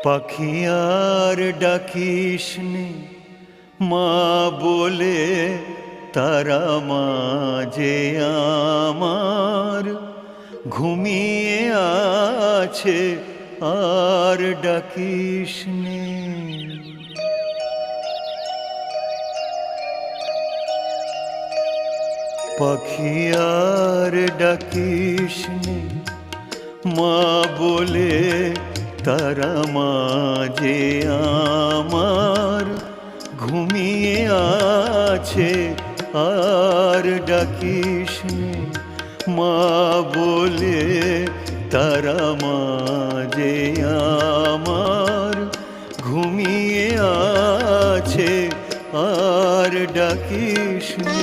পাখি আর ডাকিস নে মা বলে, তারা মাঝে আমার ঘুমিয়ে আছে, আর ডাকিস নে। পাখি আর ডাকিস নে মা বলে, তারা মাঝে আমার ঘুমিয়ে আছে, আর ডাকিস নে মা বলে, তারা মাঝে আমার ঘুমিয়ে আছে, আর ডাকিস নে।